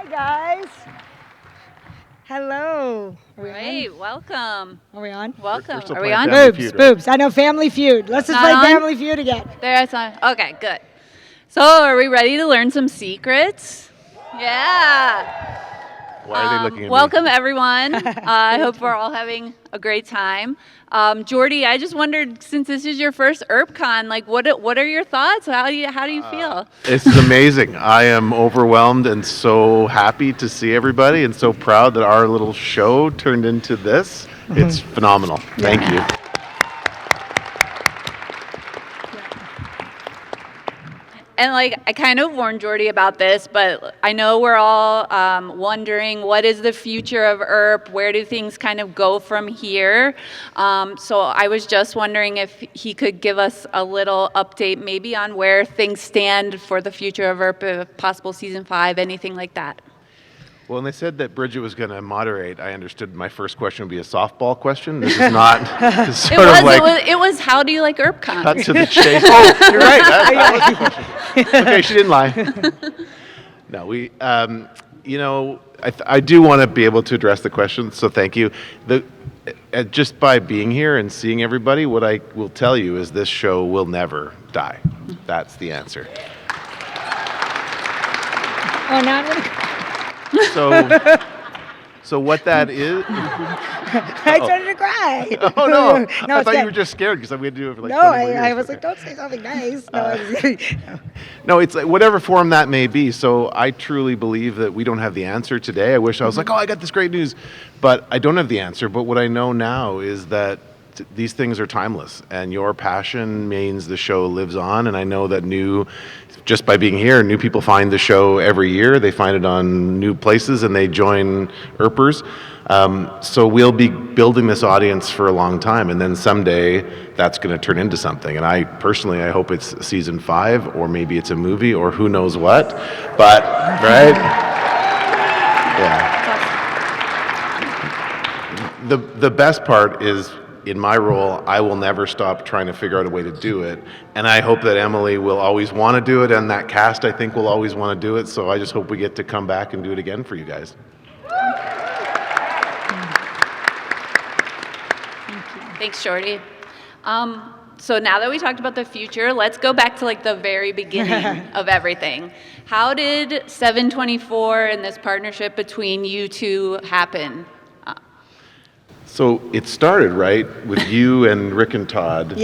Hi, guys. Hello. Great, welcome. Are we on? Welcome. still Are we playing on? Family Boobs, Feud, right? boobs. I know Family Feud. Let's just Not play on? Family Feud again. There's on. Okay, good. So, are we ready to learn some secrets? Yeah. Why are they looking at me? Welcome, everyone. I hope we're all having a great time. Jordy, I just wondered, since this is your first Earp-con, like, what are your thoughts? How do you feel? This is amazing. I am overwhelmed and so happy to see everybody and so proud that our little show turned into this. It's phenomenal. Thank you. And like, I kind of warned Jordy about this, but I know we're all wondering, what is the future of Earp? Where do things kind of go from here? So I was just wondering if he could give us a little update maybe on where things stand for the future of Earp, possible season 5, anything like that. Well, when they said that Bridget was going to moderate, I understood my first question would be a softball question. This is not It was how do you like Earp-con? cut to the chase. Oh, you're right. That was the question. Okay, she didn't lie. No, I do want to be able to address the question, so thank you. Just by being here and seeing everybody, what I will tell you is this show will never die. That's the answer. Oh, now I'm gonna. So what that is? I started to cry. Oh no! No, I it's thought you good. were just scared because we had to do it for like. No, 24 years. I was like, don't say something nice. No, No, it's like whatever form that may be. So I truly believe that we don't have the answer today. I wish I was like, oh, I got this great news, but I don't have the answer. But what I know now is that these things are timeless, and your passion means the show lives on. And I know that just by being here, new people find the show every year. They find it on new places, and they join Earpers. So we'll be building this audience for a long time, and then someday that's going to turn into something. And I personally, I hope it's season 5, or maybe it's a movie, or who knows what. But right, yeah. The best part is, in my role, I will never stop trying to figure out a way to do it. And I hope that Emily will always want to do it, and that cast, I think, will always want to do it. So I just hope we get to come back and do it again for you guys. Thanks, Jordy. So now that we talked about the future, let's go back to like the very beginning of everything. How did 724 and this partnership between you two happen? So it started, right, with you and Rick and Todd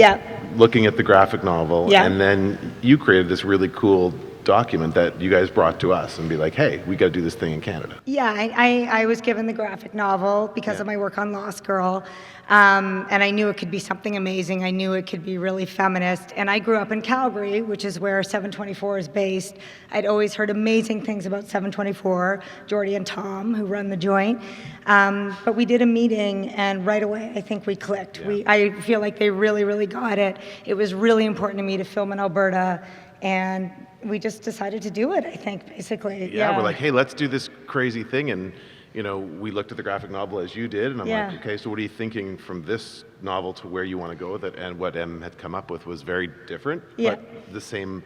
looking at the graphic novel, and then you created this really cool document that you guys brought to us and be like, hey, we got to do this thing in Canada. Yeah, I was given the graphic novel because of my work on Lost Girl, and I knew it could be something amazing. I knew it could be really feminist, and I grew up in Calgary, which is where 724 is based. I'd always heard amazing things about 724, Jordy and Tom, who run the joint, but we did a meeting, and right away, I think we clicked. Yeah. I feel like they really, really got it. It was really important to me to film in Alberta, and we just decided to do it, I think, basically. Yeah, we're like, hey, let's do this crazy thing. And, we looked at the graphic novel as you did, and I'm like, okay, so what are you thinking from this novel to where you want to go with it? And what Em had come up with was very different, but the same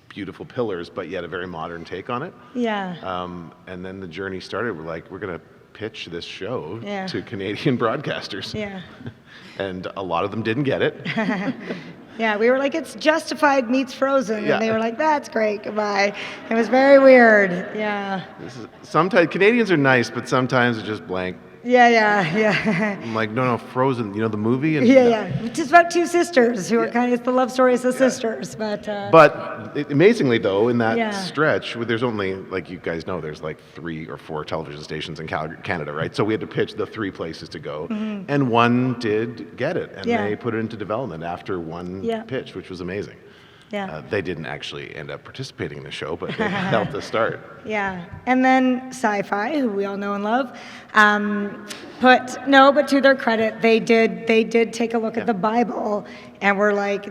beautiful pillars, but yet a very modern take on it. Yeah. And then the journey started. We're like, we're going to pitch this show to Canadian broadcasters. Yeah. And a lot of them didn't get it. Yeah, we were like, it's Justified meets Frozen, and they were like, that's great, goodbye. It was very weird, yeah. Sometimes Canadians are nice, but sometimes it's just blank. Yeah. I'm like, no, Frozen, the movie? And Yeah. It's just about two sisters who are it's the love stories of sisters, but... But amazingly, though, in that stretch, there's only, like you guys know, there's like 3 or 4 television stations in Canada, right? So we had to pitch the 3 places to go, and one did get it, and they put it into development after one pitch, which was amazing. Yeah. They didn't actually end up participating in the show, but they helped us start. Yeah. And then Sci-Fi, who we all know and love, but to their credit, they did take a look at the Bible, and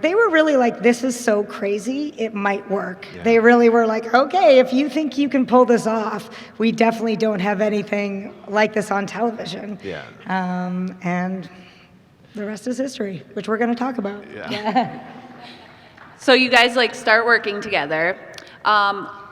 they were really like, this is so crazy, it might work. Yeah. They really were like, okay, if you think you can pull this off, we definitely don't have anything like this on television. Yeah. And the rest is history, which we're going to talk about. Yeah. So you guys start working together.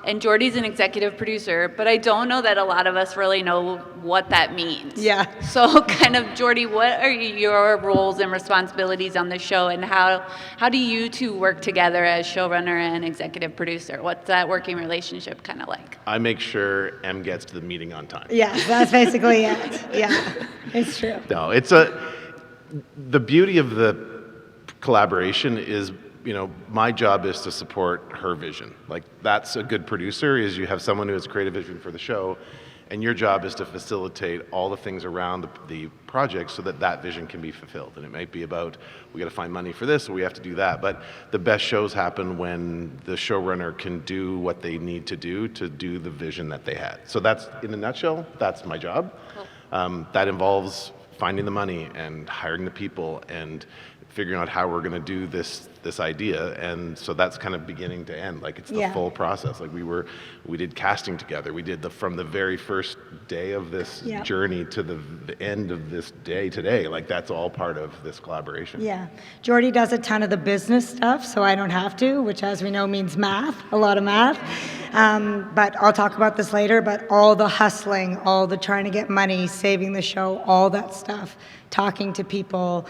and Jordy's an executive producer, but I don't know that a lot of us really know what that means. Yeah. So kind of, Jordy, what are your roles and responsibilities on the show, and how do you two work together as showrunner and executive producer? What's that working relationship kind of like? I make sure M gets to the meeting on time. Yeah, that's basically it. Yeah, it's true. No, the beauty of the collaboration is, my job is to support her vision. Like, that's a good producer, is you have someone who has a creative vision for the show, and your job is to facilitate all the things around the project so that vision can be fulfilled. And it might be about, we got to find money for this, or we have to do that. But the best shows happen when the showrunner can do what they need to do the vision that they had. So that's, in a nutshell, that's my job. Cool. That involves finding the money and hiring the people and figuring out how we're going to do this idea. And so that's kind of beginning to end. Like, it's the full process. Like, we did casting together. We did from the very first day of this journey to the end of this day today. Like, that's all part of this collaboration. Yeah. Jordy does a ton of the business stuff, so I don't have to, which, as we know, means math, a lot of math. But I'll talk about this later, but all the hustling, all the trying to get money, saving the show, all that stuff, talking to people,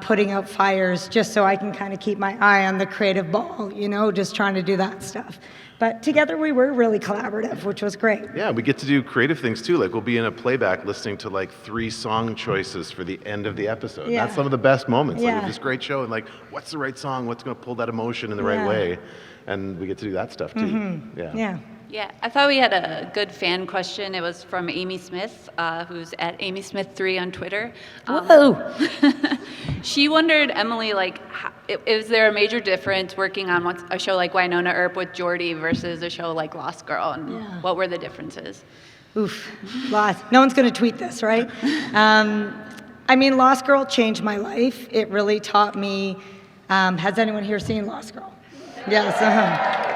putting out fires, just so I can kind of keep my eye on the creative ball, just trying to do that stuff. But together we were really collaborative, which was great. Yeah, we get to do creative things too. Like, we'll be in a playback listening to like 3 song choices for the end of the episode. Yeah. That's some of the best moments. Yeah. Like, this great show, and like, what's the right song? What's going to pull that emotion in the right way? And we get to do that stuff too. Mm-hmm. Yeah. Yeah, I thought we had a good fan question. It was from Amy Smith, who's at AmySmith3 on Twitter. Whoa! She wondered, Emily, like, is there a major difference working on a show like Wynonna Earp with Jordy versus a show like Lost Girl, and what were the differences? Oof, Lost. No one's going to tweet this, right? Lost Girl changed my life. It really taught me. Has anyone here seen Lost Girl? Yes.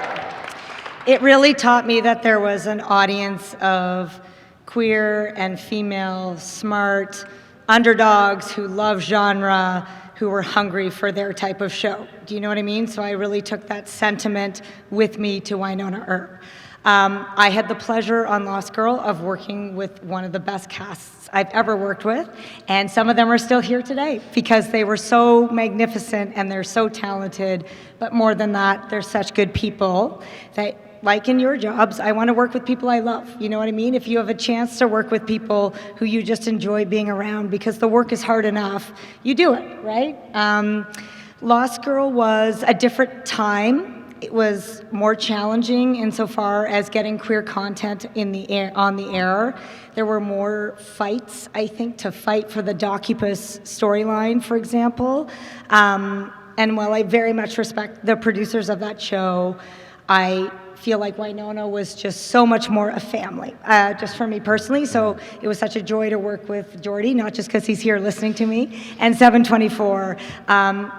It really taught me that there was an audience of queer and female, smart underdogs who love genre, who were hungry for their type of show. Do you know what I mean? So I really took that sentiment with me to Wynonna Earp. I had the pleasure on Lost Girl of working with one of the best casts I've ever worked with, and some of them are still here today because they were so magnificent and they're so talented, but more than that, they're such good people that, like in your jobs, I want to work with people I love. You know what I mean? If you have a chance to work with people who you just enjoy being around because the work is hard enough, you do it, right? Lost Girl was a different time. It was more challenging insofar as getting queer content on the air. There were more fights, I think, to fight for the Docupus storyline, for example. And while I very much respect the producers of that show, I feel like Wynonna was just so much more a family, just for me personally. So it was such a joy to work with Jordy, not just because he's here listening to me, and 724.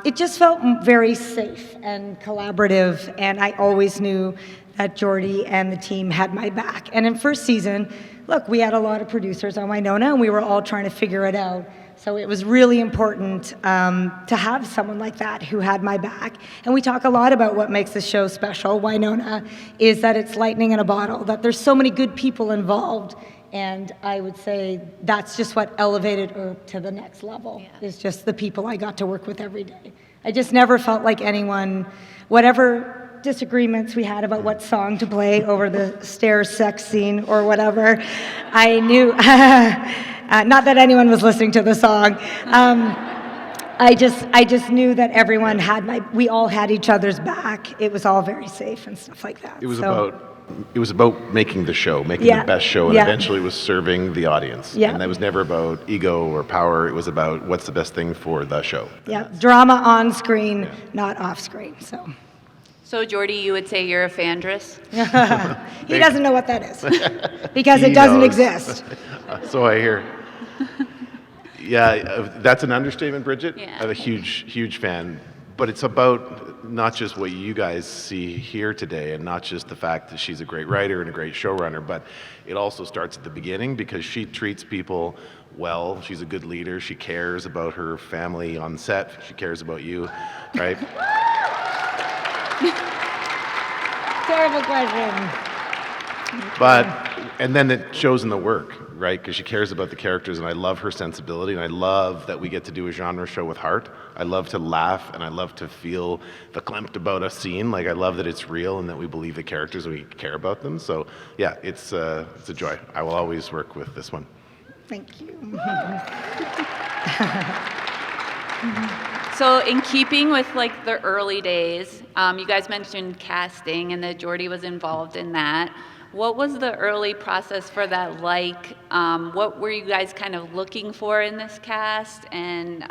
It just felt very safe and collaborative, and I always knew that Jordy and the team had my back. And in first season, look, we had a lot of producers on Wynonna, and we were all trying to figure it out. So it was really important to have someone like that who had my back. And we talk a lot about what makes the show special. Wynonna is that it's lightning in a bottle, that there's so many good people involved. And I would say that's just what elevated Earp to the next level, is just the people I got to work with every day. I just never felt like anyone, whatever disagreements we had about what song to play over the stairs sex scene or whatever, I knew, not that anyone was listening to the song, I just knew that everyone we all had each other's back. It was all very safe and stuff like that. It was about making the show, making the best show, and eventually it was serving the audience. And that was never about ego or power. It was about what's the best thing for the show. Yeah, drama on screen, not off screen. So Jordy, you would say you're a Fandress? He doesn't know what that is because it doesn't exist. So I hear. Yeah, that's an understatement, Bridget. Yeah. I'm a huge fan. But it's about not just what you guys see here today, and not just the fact that she's a great writer and a great showrunner, but it also starts at the beginning because she treats people well. She's a good leader. She cares about her family on set. She cares about you, right? Terrible question. But, and then it shows in the work, right? Because she cares about the characters, and I love her sensibility, and I love that we get to do a genre show with heart. I love to laugh, and I love to feel the clamped about a scene. Like, I love that it's real and that we believe the characters and we care about them. So, yeah, it's a joy. I will always work with this one. Thank you. So in keeping with like the early days, you guys mentioned casting and that Jordy was involved in that. What was the early process for that like? What were you guys kind of looking for in this cast? And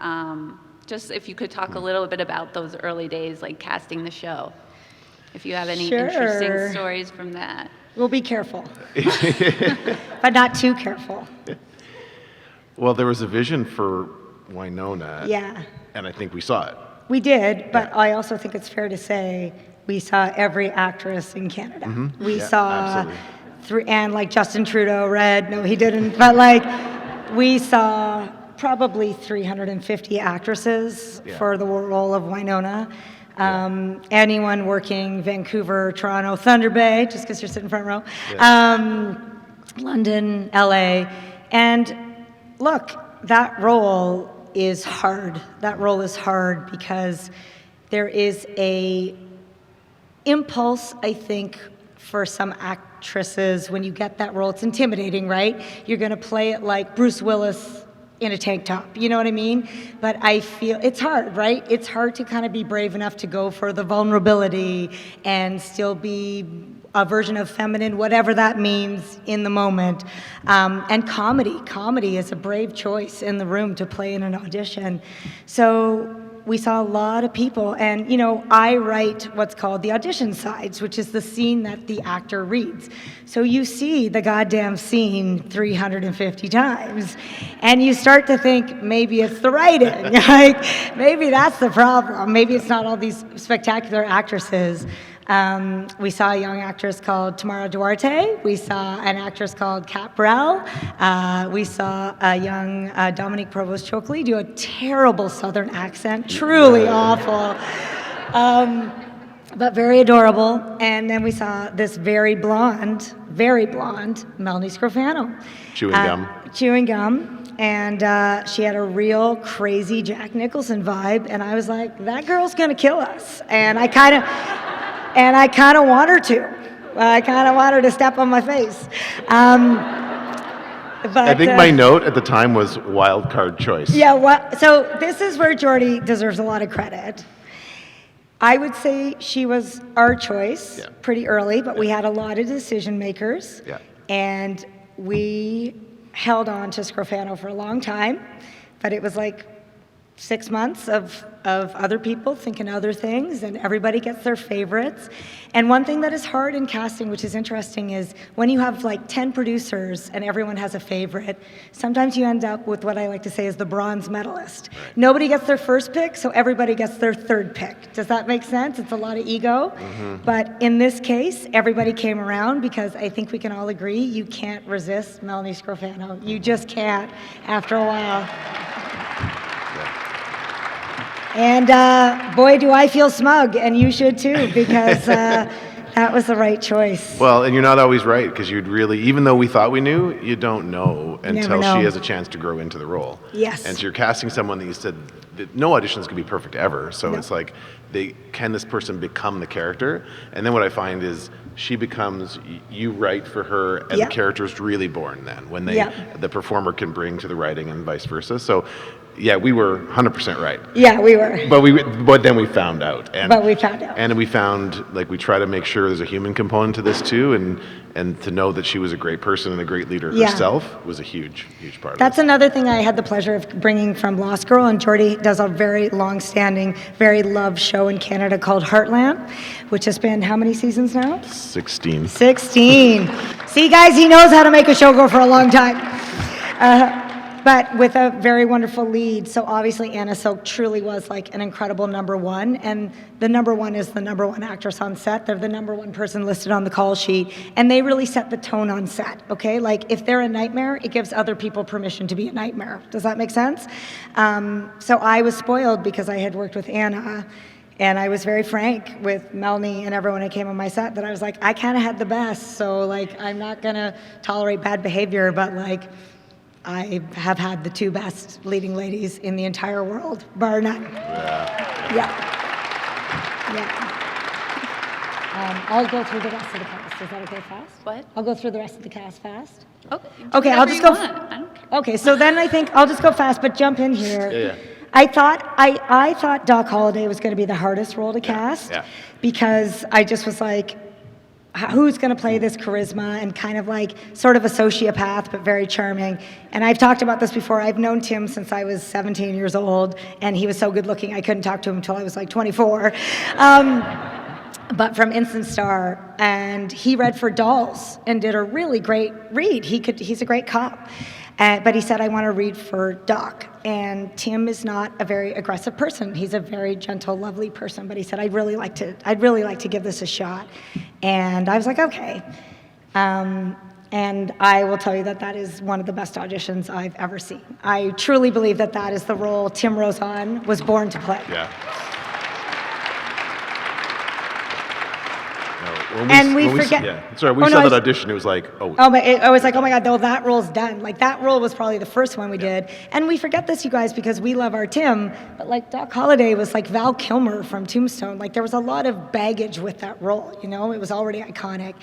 just if you could talk a little bit about those early days, like casting the show. If you have any interesting stories from that. We'll be careful, but not too careful. Well, there was a vision for Winona. Yeah. And I think we saw it. We did, but I also think it's fair to say we saw every actress in Canada. Mm-hmm. We saw absolutely. and like Justin Trudeau read, no he didn't, but like we saw probably 350 actresses for the role of Winona. Anyone working Vancouver, Toronto, Thunder Bay, just because you're sitting front row, London, LA, and look, that role is hard. That role is hard because there is a impulse, I think, for some actresses when you get that role. It's intimidating, right? You're going to play it like Bruce Willis in a tank top, you know what I mean? But I feel it's hard, right? It's hard to kind of be brave enough to go for the vulnerability and still be a version of feminine, whatever that means in the moment. And comedy is a brave choice in the room to play in an audition. So we saw a lot of people, and you know, I write what's called the audition sides, which is the scene that the actor reads. So you see the goddamn scene 350 times, and you start to think maybe it's the writing, like maybe that's the problem. Maybe it's not all these spectacular actresses. We saw a young actress called Tamara Duarte. We saw an actress called Kat Brell. We saw a young Dominique Provost-Chokley do a terrible Southern accent, truly awful, but very adorable. And then we saw this very blonde Melanie Scrofano. Chewing gum. And she had a real crazy Jack Nicholson vibe. And I was like, that girl's gonna kill us. And I kind of want her to. I kind of want her to step on my face. But I think my note at the time was wild card choice. Yeah, well, so this is where Jordy deserves a lot of credit. I would say she was our choice pretty early, but we had a lot of decision makers. Yeah. And we held on to Scrofano for a long time, but it was like 6 months of other people thinking other things, and everybody gets their favorites. And one thing that is hard in casting, which is interesting, is when you have like 10 producers and everyone has a favorite, sometimes you end up with what I like to say is the bronze medalist. Right. Nobody gets their first pick, so everybody gets their third pick. Does that make sense? It's a lot of ego. Mm-hmm. But in this case, everybody came around because I think we can all agree you can't resist Melanie Scrofano. You just can't after a while. And boy, do I feel smug, and you should too, because that was the right choice. Well, and you're not always right, because you'd really, even though we thought we knew, you don't know until she has a chance to grow into the role. Yes. And so you're casting someone that you said, that no auditions can be perfect ever, so it's like, can this person become the character? And then what I find is she becomes, you write for her, and the character is really born then, when the performer can bring to the writing and vice versa. So yeah, we were 100% right. Yeah, we were. But then we found out. And we found, like, we try to make sure there's a human component to this too, and to know that she was a great person and a great leader herself was a huge, huge part of it. That's another thing I had the pleasure of bringing from Lost Girl, and Jordy does a very long-standing, very loved show in Canada called Heartland, which has been how many seasons now? 16. 16. See, guys, he knows how to make a show go for a long time. But with a very wonderful lead. So obviously Anna Silk truly was like an incredible number one. And the number one is the number one actress on set. They're the number one person listed on the call sheet. And they really set the tone on set, okay? Like if they're a nightmare, it gives other people permission to be a nightmare. Does that make sense? So I was spoiled because I had worked with Anna. And I was very frank with Melanie and everyone who came on my set that I was like, I kind of had the best, so like I'm not gonna tolerate bad behavior, but like I have had the 2 best leading ladies in the entire world, bar none. Yeah. I'll go through the rest of the cast. Is that okay fast? What? I'll go through the rest of the cast fast. Okay. Okay, I'll just go. I don't care. Okay, so then I think I'll just go fast, but jump in here. Yeah. I thought Doc Holliday was going to be the hardest role to cast because I just was like, who's going to play this charisma and kind of like sort of a sociopath but very charming. And I've talked about this before. I've known Tim since I was 17 years old, and he was so good looking I couldn't talk to him until I was like 24. But from Instant Star, and he read for Dolls and did a really great read. He's a great cop. But he said, I want to read for Doc. And Tim is not a very aggressive person. He's a very gentle, lovely person. But he said, I'd really like to give this a shot. And I was like, okay. And I will tell you that is one of the best auditions I've ever seen. I truly believe that is the role Tim Rozon was born to play. Yeah. And we saw that audition, it was like, I was like, oh my God, no, that role's done. Like, that role was probably the first one we did. And we forget this, you guys, because we love our Tim, but like Doc Holliday was like Val Kilmer from Tombstone. Like, there was a lot of baggage with that role, you know? It was already iconic.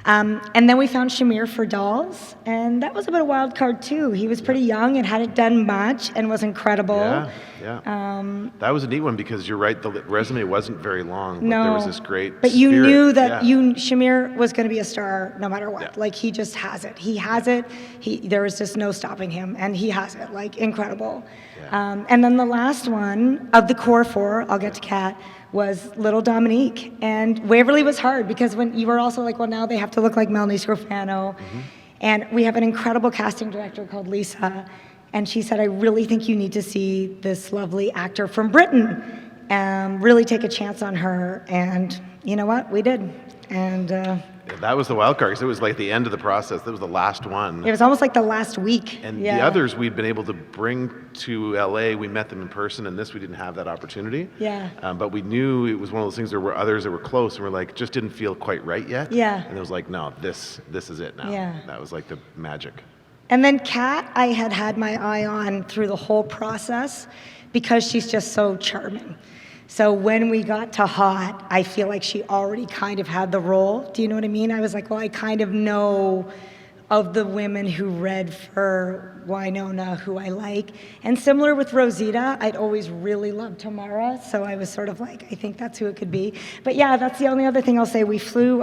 And then we found Shamir for Dolls, and that was a bit of a wild card too. He was pretty young and hadn't done much and was incredible. Yeah. That was a neat one because you're right, the resume wasn't very long, but no, there was this great but you spirit. knew that Shamir was going to be a star no matter what. Yeah. Like, he just has it. He has it. There was just no stopping him, and he has it. Like, incredible. Yeah. And then the last one of the core 4, I'll get to Kat, was Little Dominique. And Waverly was hard because when you were also like, well, now they have to look like Melanie Scrofano. Mm-hmm. And we have an incredible casting director called Lisa. And she said, I really think you need to see this lovely actor from Britain. Really take a chance on her. And you know what? We did. And that was the wild card, because it was like the end of the process. That was the last one. It was almost like the last week. And the others we'd been able to bring to LA. We met them in person, and this we didn't have that opportunity. Yeah. But we knew it was one of those things. There were others that were close, and we're like, just didn't feel quite right yet. Yeah. And it was like, no, this is it now. Yeah. That was like the magic. And then Kat, I had my eye on through the whole process because she's just so charming. So when we got to Hot, I feel like she already kind of had the role. Do you know what I mean? I was like, well, I kind of know of the women who read for Winona who I like. And similar with Rosita, I'd always really loved Tamara, so I was sort of like, I think that's who it could be. But yeah, that's the only other thing I'll say. We flew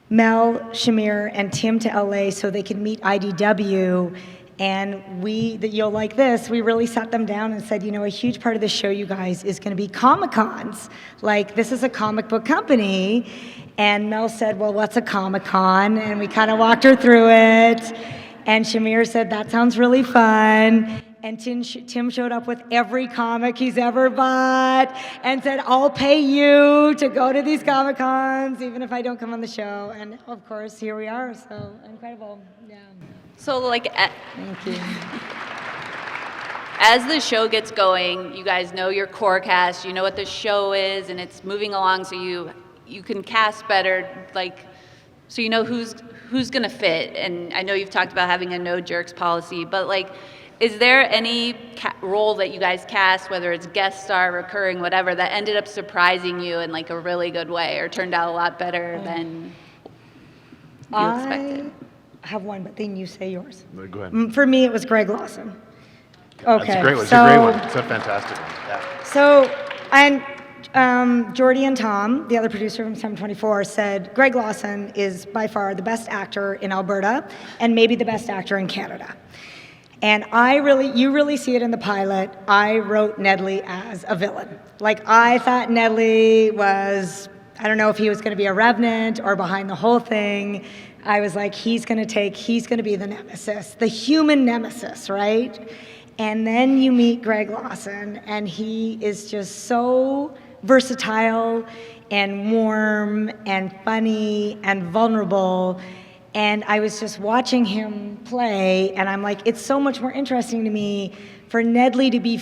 Mel, Shamir, and Tim to LA so they could meet IDW. And you'll like this, we really sat them down and said, you know, a huge part of the show, you guys, is going to be Comic-Cons. Like, this is a comic book company. And Mel said, well, what's a Comic-Con? And we kind of walked her through it. And Shamir said, that sounds really fun. And Tim showed up with every comic he's ever bought and said, I'll pay you to go to these Comic-Cons, even if I don't come on the show. And of course, here we are, so incredible, yeah. So, like, Thank you. as the show gets going, you guys know your core cast, you know what the show is, and it's moving along, so you can cast better, like, so you know who's gonna fit. And I know you've talked about having a no jerks policy, but like, is there any role that you guys cast, whether it's guest star, recurring, whatever, that ended up surprising you in like a really good way or turned out a lot better than you expected? I have one, but then you say yours. Go ahead. For me, it was Greg Lawson. Okay. That's a great one. It's a great one. It's a fantastic one. Yeah. So, and Jordy and Tom, the other producer from 724, said Greg Lawson is by far the best actor in Alberta and maybe the best actor in Canada. And you really see it in the pilot. I wrote Nedley as a villain. Like, I thought Nedley was, I don't know if he was going to be a revenant or behind the whole thing. I was like, he's going to be the nemesis, the human nemesis, right? And then you meet Greg Lawson, and he is just so versatile and warm and funny and vulnerable. And I was just watching him play, and I'm like, it's so much more interesting to me for Nedley to be,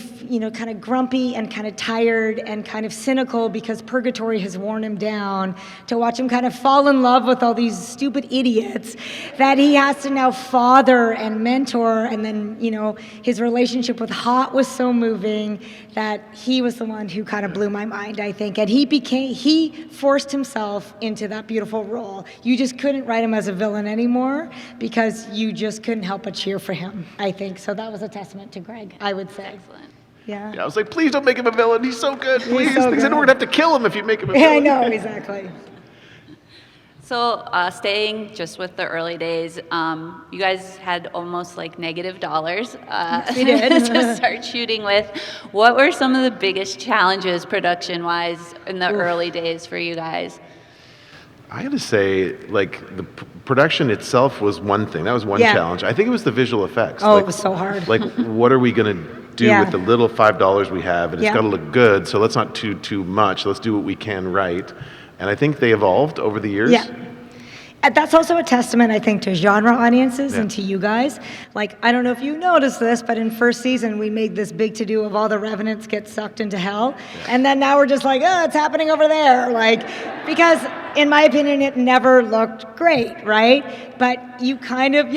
kind of grumpy and kind of tired and kind of cynical because purgatory has worn him down, to watch him kind of fall in love with all these stupid idiots that he has to now father and mentor. And then, his relationship with Hot was so moving that he was the one who kind of blew my mind, I think. And he forced himself into that beautiful role. You just couldn't write him as a villain anymore because you just couldn't help but cheer for him, I think. So that was a testament to Greg, I would say. Excellent. Yeah. I was like, please don't make him a villain. He's so good. Please. so They said good. we're going to have to kill him if you make him a Yeah, I villain. know, exactly. So staying just with the early days, you guys had almost like negative dollars we did. to start shooting with. What were some of the biggest challenges production-wise in the early days for you guys? I got to say, like, the production itself was one thing. That was one Yeah. challenge. I think it was the visual effects. Oh, like, it was so hard. Like, what are we going to do Yeah. with the little $5 we have? And it's Yeah. got to look good, so let's not do too much. Let's do what we can right. And I think they evolved over the years. Yeah. And that's also a testament, I think, to genre audiences Yeah. and to you guys. Like, I don't know if you noticed this, but in first season, we made this big to-do of all the Revenants get sucked into hell. And then now we're just like, oh, it's happening over there. Like, because in my opinion, it never looked great, right? But you kind of, and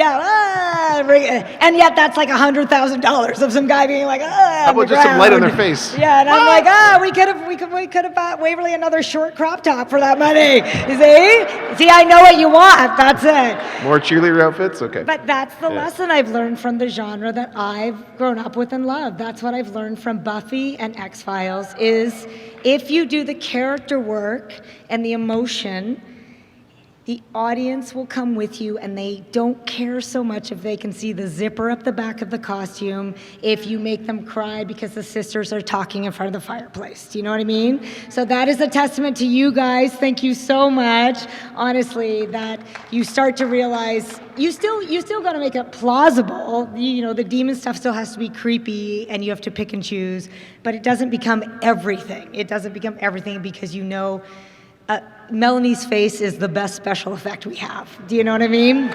yet that's like $100,000 of some guy being like, How about just some light on their face? Yeah, and I'm like, we could have bought Waverly another short crop top for that money. See, I know what you want. That's it. More cheerleader outfits? Okay. But that's the Yeah. lesson I've learned from the genre that I've grown up with and loved. That's what I've learned from Buffy and X-Files is if you do the character work and the emotion, the audience will come with you and they don't care so much if they can see the zipper up the back of the costume, if you make them cry because the sisters are talking in front of the fireplace. Do you know what I mean? So that is a testament to you guys. Thank you so much. Honestly, that you start to realize you still got to make it plausible. The demon stuff still has to be creepy and you have to pick and choose, but it doesn't become everything. It doesn't become everything because Melanie's face is the best special effect we have. Do you know what I mean?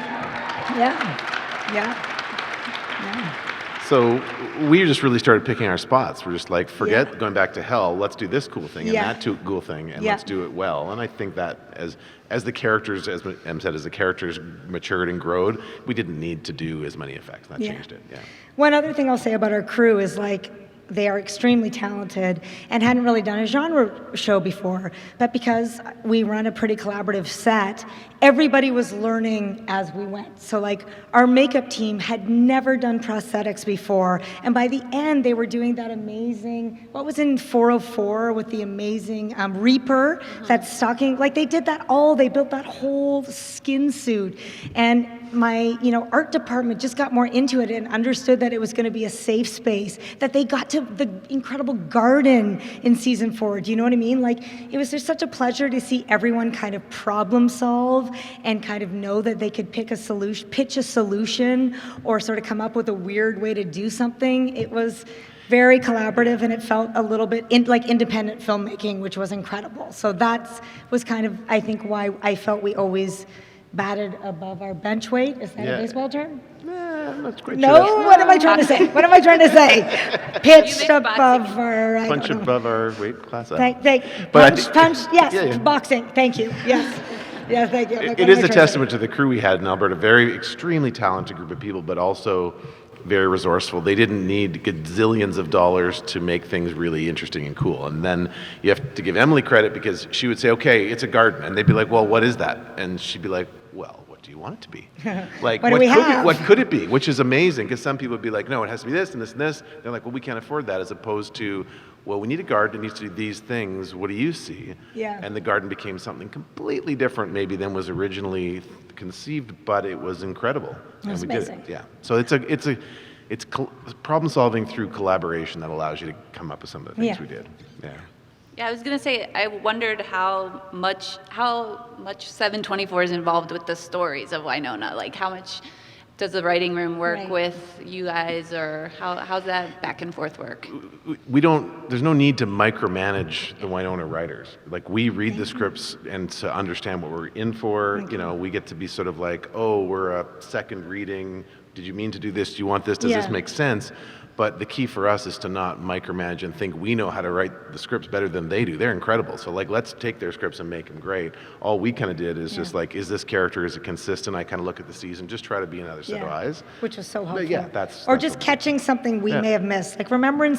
Yeah. So we just really started picking our spots. We're just like, forget Yeah. going back to hell. Let's do this cool thing and Yeah. that cool thing, and Yeah. let's do it well. And I think that as the characters, as Em said, as the characters matured and growed, we didn't need to do as many effects. That Yeah. changed it. Yeah. One other thing I'll say about our crew is they are extremely talented and hadn't really done a genre show before, but because we run a pretty collaborative set, everybody was learning as we went. So our makeup team had never done prosthetics before, and by the end they were doing that amazing, what was in 404 with the amazing Reaper, that stocking, they did that they built that whole skin suit, and my art department just got more into it and understood that it was going to be a safe space, that they got to the incredible garden in season 4. Do you know what I mean? It was just such a pleasure to see everyone kind of problem solve and kind of know that they could pitch a solution or sort of come up with a weird way to do something. It was very collaborative and it felt a little bit like independent filmmaking, which was incredible. So that was kind of, I think, why I felt we always batted above our bench weight. Is that Yeah. a baseball term? That's great. No, what am I trying to say? Pitched You above our, I Punch don't know. above our weight class. Punch, yes, Yeah. boxing, thank you, yes. Yes, thank you. It is a testament to the crew we had in Alberta. Very extremely talented group of people, but also very resourceful. They didn't need gazillions of dollars to make things really interesting and cool. And then you have to give Emily credit because she would say, okay, it's a garden. And they'd be like, well, what is that? And she'd be like, well, what do you want it to be? What do we have? What could it be? Which is amazing because some people would be like, no, it has to be this and this and this. They're like, well, we can't afford that, as opposed to, well, we need a garden, it needs to do these things. What do you see? Yeah. And the garden became something completely different maybe than was originally conceived, but it was incredible. It was and we amazing. did it. Yeah. So it's problem solving through collaboration that allows you to come up with some of the things Yeah. we did. Yeah. Yeah, I was gonna say, I wondered how much 724 is involved with the stories of Winona. How much does the writing room work Right. with you guys, or how's that back and forth work? There's no need to micromanage the Winona writers. Like, we read the scripts and to understand what we're in for, we get to be sort of like, oh, we're a second reading. Did you mean to do this? Do you want this? Does this make sense? But the key for us is to not micromanage and think we know how to write the scripts better than they do. They're incredible. So, like, let's take their scripts and make them great. All we kind of did is just like, is this character, is it consistent? I kind of look at the season, just try to be another set of eyes. Which was so helpful. Yeah, that's just catching something we may have missed. Like, remember in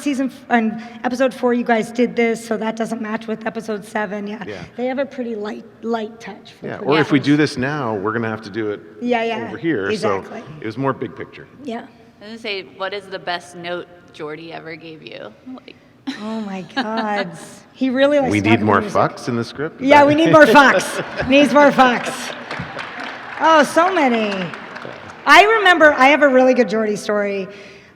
episode 4, you guys did this, so that doesn't match with episode 7. Yeah. They have a pretty light touch. For Or if we do this now, we're going to have to do it over here. Exactly. So it was more big picture. Yeah. I was gonna say, what is the best note Jordy ever gave you? Like, Oh my God. He really likes We to need talk more about music. fucks in the script? Yeah, we need more fucks. Needs more fucks. Oh, so many. I remember, I have a really good Jordy story.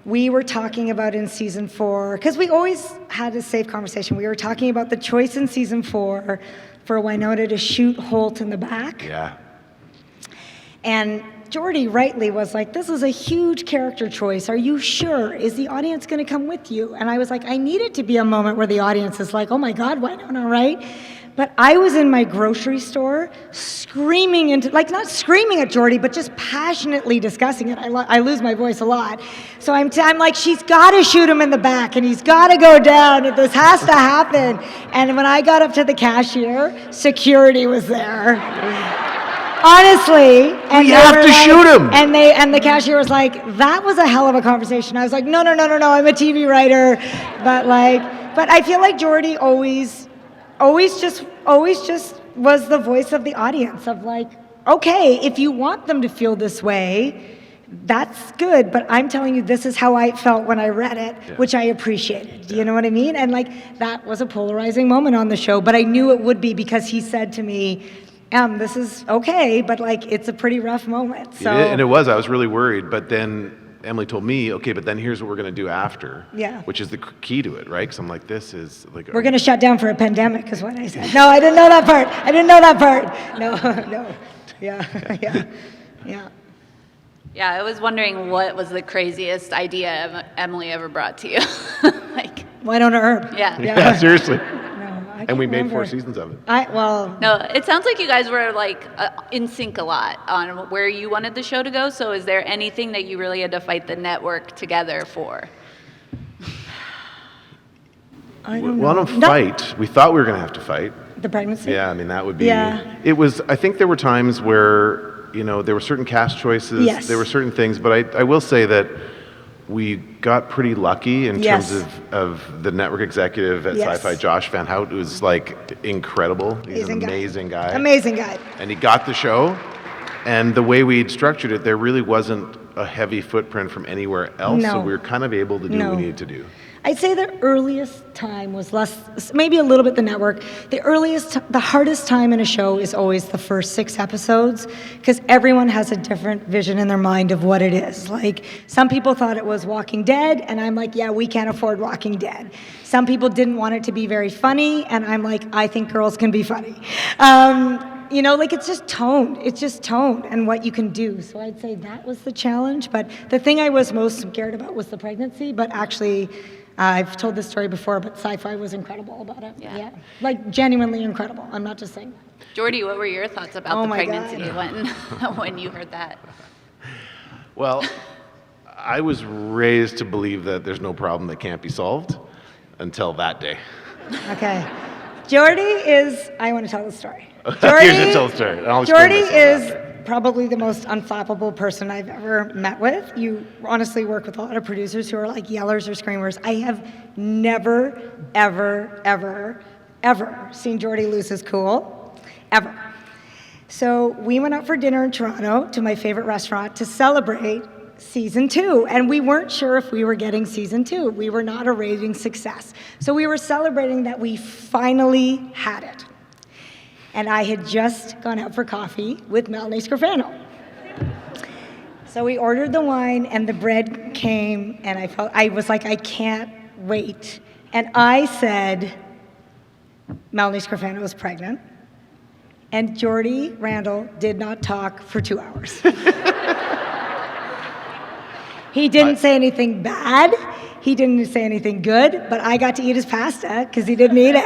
We were talking about in season 4, because we always had a safe conversation. We were talking about the choice in season 4 for Winona to shoot Holt in the back. Yeah. And Jordy rightly was like, this is a huge character choice. Are you sure? Is the audience going to come with you? And I was like, I need it to be a moment where the audience is like, oh my God, Winona, right? But I was in my grocery store screaming not screaming at Jordy, but just passionately discussing it. I lose my voice a lot. So I'm like, she's got to shoot him in the back, and he's got to go down, and this has to happen. And when I got up to the cashier, security was there. Honestly, and we have to shoot him. And the cashier was like, "That was a hell of a conversation." I was like, "No, I'm a TV writer," but I feel like Jordy always just was the voice of the audience of like, okay, if you want them to feel this way, that's good, but I'm telling you, this is how I felt when I read it, which I appreciated. Do you know what I mean? And like, that was a polarizing moment on the show, but I knew it would be because he said to me, this is okay, but like, it's a pretty rough moment. So. And it was, I was really worried, but then Emily told me, okay, but then here's what we're going to do after. Yeah. Which is the key to it, right? Because I'm like, this is like... We're going to shut down for a pandemic, is what I said. No, I didn't know that part. No. Yeah. yeah, I was wondering what was the craziest idea Emily ever brought to you. Like, Winona Earp. Yeah, seriously. I And we can't made remember. 4 seasons of it. No, it sounds like you guys were like in sync a lot on where you wanted the show to go. So is there anything that you really had to fight the network together for? I don't know. Well, I don't fight. We thought we were going to have to fight. The pregnancy? Yeah, I mean, that would be... Yeah. It was, I think there were times where, there were certain cast choices. Yes. There were certain things, but I will say that we got pretty lucky in terms of the network executive at Sci-Fi, Josh Van Hout, who's like incredible. He's an amazing guy. Amazing guy. And he got the show, and the way we'd structured it, there really wasn't a heavy footprint from anywhere else, so we were kind of able to do what we needed to do. I'd say the earliest time was less, maybe a little bit the network. The hardest time in a show is always the first 6 episodes, because everyone has a different vision in their mind of what it is. Like, some people thought it was Walking Dead, and I'm like, yeah, we can't afford Walking Dead. Some people didn't want it to be very funny, and I'm like, I think girls can be funny. It's just tone. It's just tone and what you can do. So I'd say that was the challenge. But the thing I was most scared about was the pregnancy. But actually, I've told this story before, but Sci-Fi was incredible about it. Yeah. Like, genuinely incredible. I'm not just saying that. Jordy, what were your thoughts about the pregnancy when you heard that? Well, I was raised to believe that there's no problem that can't be solved until that day. Okay. Jordy is, I want to tell the story. You're going to tell the story. Jordy is probably the most unflappable person I've ever met with. You honestly work with a lot of producers who are like yellers or screamers. I have never, ever, ever, ever seen Jordy lose his cool, ever. So we went out for dinner in Toronto to my favorite restaurant to celebrate season 2, and we weren't sure if we were getting season 2. We were not a rating success. So we were celebrating that we finally had it. And I had just gone out for coffee with Melanie Scrofano. So we ordered the wine, and the bread came, and I was like, I can't wait. And I said, Melanie Scrofano was pregnant, and Jordy, Randall, did not talk for 2 hours. He didn't say anything bad. He didn't say anything good, but I got to eat his pasta because he didn't eat it.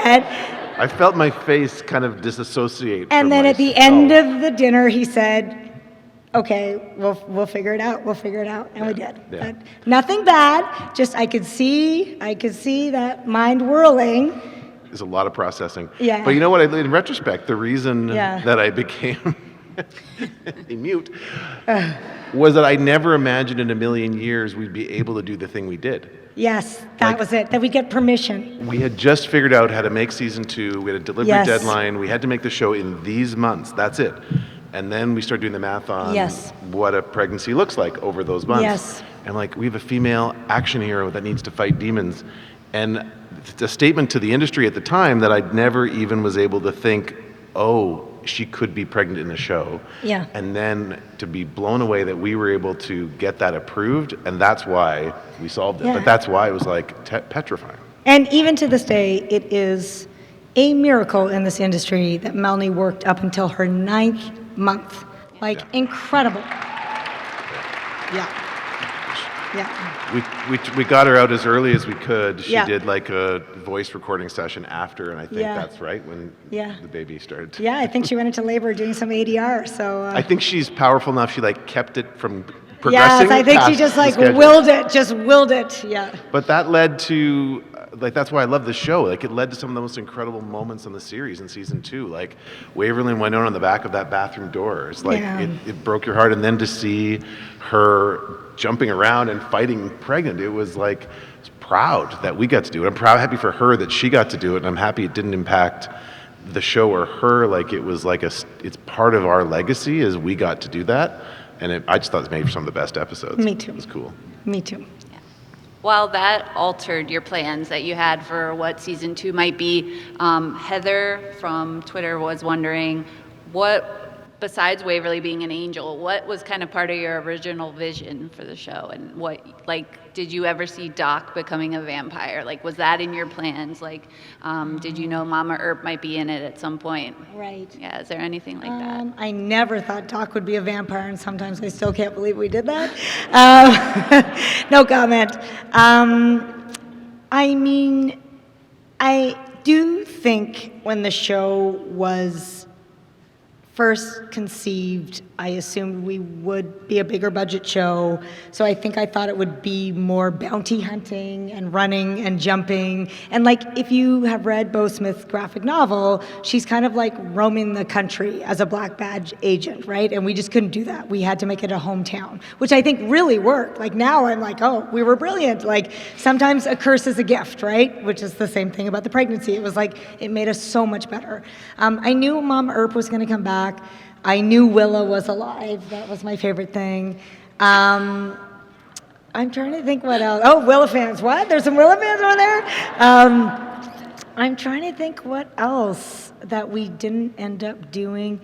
I felt my face kind of disassociate. And from then at the myself. end of the dinner, he said, okay, we'll figure it out. We'll figure it out. And we did. Yeah. But nothing bad. Just I could see that mind whirling. There's a lot of processing. Yeah. But you know what? In retrospect, the reason Yeah. that I became a mute was that I never imagined in a million years we'd be able to do the thing we did. Yes, that was it. That we get permission. We had just figured out how to make season 2. We had a delivery Yes. deadline. We had to make the show in these months. That's it. And then we started doing the math on Yes. what a pregnancy looks like over those months. Yes. And like, we have a female action hero that needs to fight demons. And it's a statement to the industry at the time that I never even was able to think, oh, she could be pregnant in the show. Yeah. And then to be blown away that we were able to get that approved, and that's why we solved it. Yeah. But that's why it was like petrifying. And even to this day, it is a miracle in this industry that Melanie worked up until her 9th month. Like, Yeah. incredible. Yeah. Yeah. We got her out as early as we could. She Yeah. did like a voice recording session after, and I think Yeah. that's right when Yeah. the baby started. Yeah, I think she went into labor doing some ADR, so... I think she's powerful enough. She like kept it from progressing. yes, I think she past just the like schedule. willed it, yeah. But that led to, like, that's why I love the show. Like, it led to some of the most incredible moments on the series in season 2. Like, Waverly and Winona on the back of that bathroom door. It's like, Yeah. it broke your heart. And then to see her jumping around and fighting pregnant, it was like, I was proud that we got to do it. I'm happy for her that she got to do it. And I'm happy it didn't impact the show or her. Like, it was like it's part of our legacy as we got to do that. And I just thought it was made for some of the best episodes. Me too. It was cool. Me too. While that altered your plans that you had for what season 2 might be, Heather from Twitter was wondering what, besides Waverly being an angel, what was kind of part of your original vision for the show? And what, like, did you ever see Doc becoming a vampire? Like, was that in your plans? Like, did you know Mama Earp might be in it at some point? Right. Yeah, is there anything like that? I never thought Doc would be a vampire, and sometimes I still can't believe we did that. No comment. I mean, I do think when the show was first conceived, I assumed we would be a bigger budget show. So I think I thought it would be more bounty hunting and running and jumping. And like, if you have read Bo Smith's graphic novel, she's kind of like roaming the country as a black badge agent, right? And we just couldn't do that. We had to make it a hometown, which I think really worked. Like now I'm like, oh, we were brilliant. Like sometimes a curse is a gift, right? Which is the same thing about the pregnancy. It was like, it made us so much better. I knew Mom Earp was gonna come back. I knew Willa was alive. That was my favorite thing. I'm trying to think what else. Oh, Willa fans. What? There's some Willa fans over there? I'm trying to think what else that we didn't end up doing.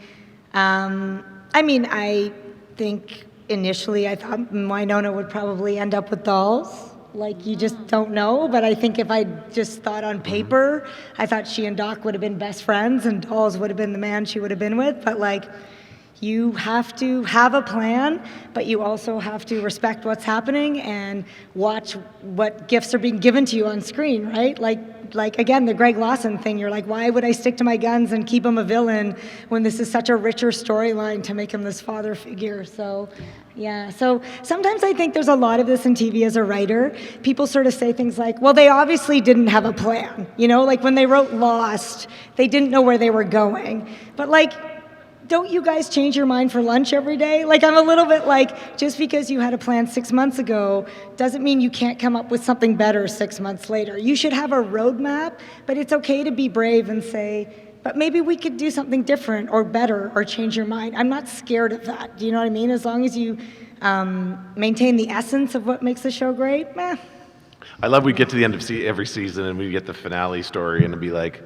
I mean, I think initially I thought Winona would probably end up with dolls. Like, you just don't know, but I think if I just thought on paper, I thought she and Doc would have been best friends and Dolls would have been the man she would have been with, but like, you have to have a plan, but you also have to respect what's happening and watch what gifts are being given to you on screen, right? Like again, the Greg Lawson thing, you're like, why would I stick to my guns and keep him a villain when this is such a richer storyline to make him this father figure? So, yeah. So sometimes I think there's a lot of this in TV as a writer. People sort of say things like, well, they obviously didn't have a plan. You know, like when they wrote Lost, they didn't know where they were going. But like, don't you guys change your mind for lunch every day? Like, I'm a little bit like, just because you had a plan 6 months ago doesn't mean you can't come up with something better 6 months later. You should have a roadmap, but it's okay to be brave and say, but maybe we could do something different or better or change your mind. I'm not scared of that. Do you know what I mean? As long as you maintain the essence of what makes the show great, meh. I love we get to the end of every season and we get the finale story and it'd be like,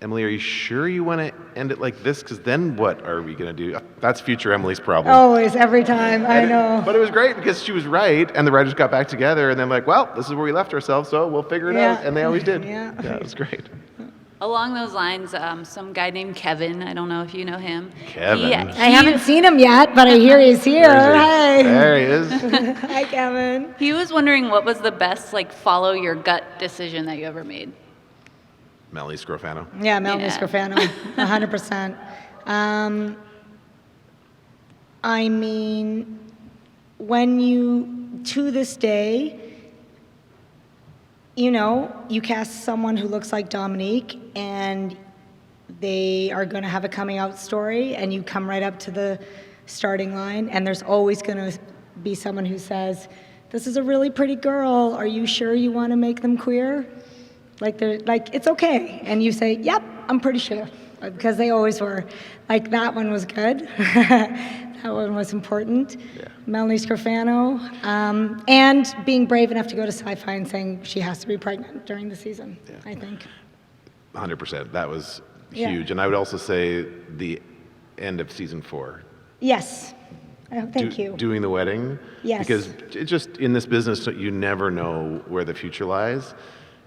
Emily, are you sure you want to end it like this? Because then what are we going to do? That's future Emily's problem. Always, every time, I know. But it was great because she was right, and the writers got back together, and they're like, well, this is where we left ourselves, so we'll figure it out. And they always did. Yeah. It was great. Along those lines, some guy named Kevin, I don't know if you know him. Kevin? I haven't seen him yet, but I hear he's here. Hey. There he is. Hi, Kevin. He was wondering what was the best, like, follow your gut decision that you ever made. Melanie Scrofano. Yeah, Melanie Yeah. Scrofano, 100%. I mean, when you, to this day, you know, you cast someone who looks like Dominique and they are going to have a coming out story and you come right up to the starting line and there's always going to be someone who says, this is a really pretty girl, are you sure you want to make them queer? Like, they're like, it's okay. And you say, yep, I'm pretty sure. Because they always were. Like, that one was good. That one was important. Yeah. Melanie Scrofano. And being brave enough to go to Sci-Fi and saying she has to be pregnant during the season, I think. 100%. That was Yeah. huge. And I would also say the end of season 4. Yes. Oh, thank you. Doing the wedding. Yes. Because it just, in this business, you never know where the future lies.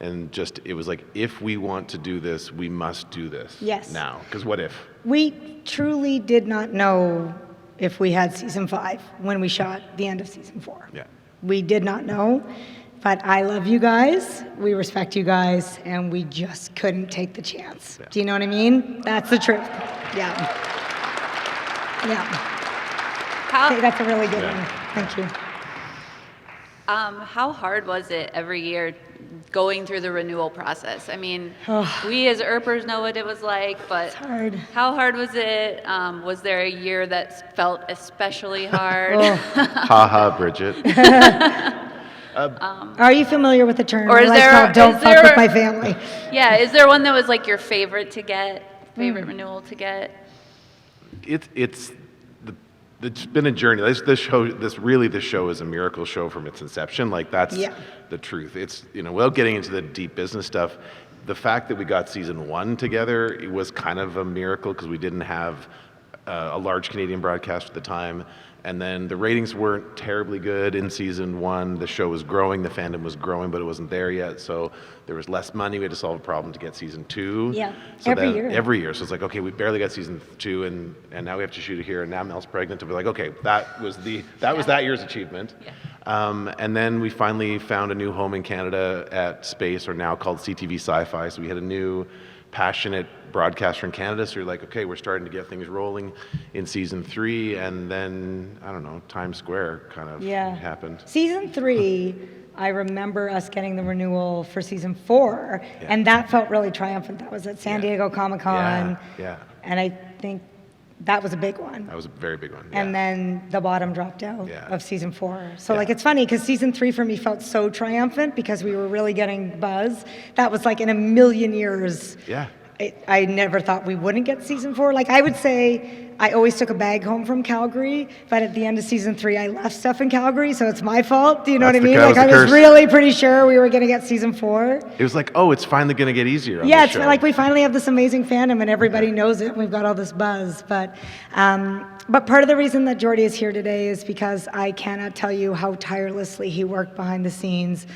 And just, it was like, if we want to do this, we must do this Yes. now. Because what if? We truly did not know if we had season 5 when we shot the end of season 4. Yeah. We did not know, but I love you guys, we respect you guys, and we just couldn't take the chance. Yeah. Do you know what I mean? That's the truth. Yeah. Yeah. I think that's a really good one. Thank you. How hard was it every year going through the renewal process? I mean, Oh. we as Earpers know what it was like, but It's hard. how hard was it? Was there a year that felt especially hard? Oh. Haha, Bridget. Are you familiar with the term? Or is I like there- called don't is fuck there- with my family. Yeah, is there one that was like your favorite to get, favorite renewal to get? It's been a journey. This show is a miracle show from its inception. Like, that's Yeah. the truth. It's, you know, without getting into the deep business stuff, the fact that we got season 1 together, it was kind of a miracle because we didn't have a large Canadian broadcast at the time. And then the ratings weren't terribly good in season 1. The show was growing, the fandom was growing, but it wasn't there yet. So there was less money. We had to solve a problem to get season 2. Yeah, So every then, year. every year. So it's like, okay, we barely got season 2, and now we have to shoot it here, and now Mel's pregnant. To be like, okay, that was that year's achievement. Yeah. And then we finally found a new home in Canada at Space, or now called CTV Sci-Fi. So we had a new passionate broadcaster in Canada. So you're like, okay, we're starting to get things rolling in season 3, and then I don't know, Times Square kind of happened. Season 3, I remember us getting the renewal for season 4, Yeah. and that felt really triumphant. That was at San Diego Comic-Con, Yeah. and I think that was a big one. That was a very big one. And then the bottom dropped out Yeah. of season 4. So Yeah. like, it's funny because season 3 for me felt so triumphant because we were really getting buzz. That was like in a million years. Yeah. I never thought we wouldn't get season 4. Like, I would say I always took a bag home from Calgary, but at the end of season 3, I left stuff in Calgary, so it's my fault. Do you know That's what I mean? that Like, was I the was curse. really pretty sure we were going to get season 4. It was like, oh, it's finally going to get easier on Yeah, this it's show. like we finally have this amazing fandom and everybody knows it and we've got all this buzz. But part of the reason that Jordy is here today is because I cannot tell you how tirelessly he worked behind the scenes.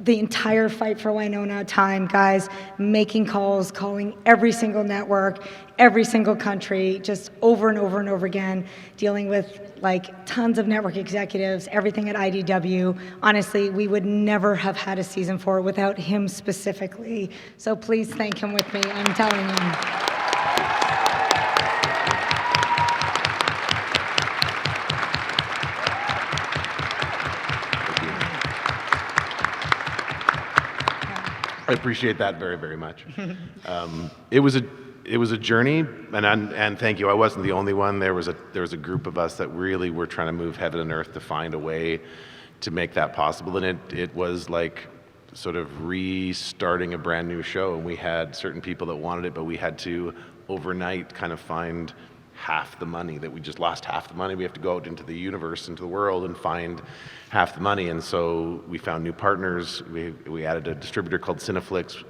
The entire fight for Winona time, guys, making calls, calling every single network, every single country, just over and over and over again, dealing with like tons of network executives, everything at IDW. Honestly, we would never have had a season 4 without him specifically. So please thank him with me, I'm telling you. I appreciate that very, very much. It was a journey, and thank you. I wasn't the only one. There was a group of us that really were trying to move heaven and earth to find a way to make that possible, and it was like sort of restarting a brand new show. And we had certain people that wanted it, but we had to overnight kind of find half the money. That we just lost half the money. We have to go out into the universe, into the world, and find half the money. And so we found new partners. We added a distributor called Cineflix.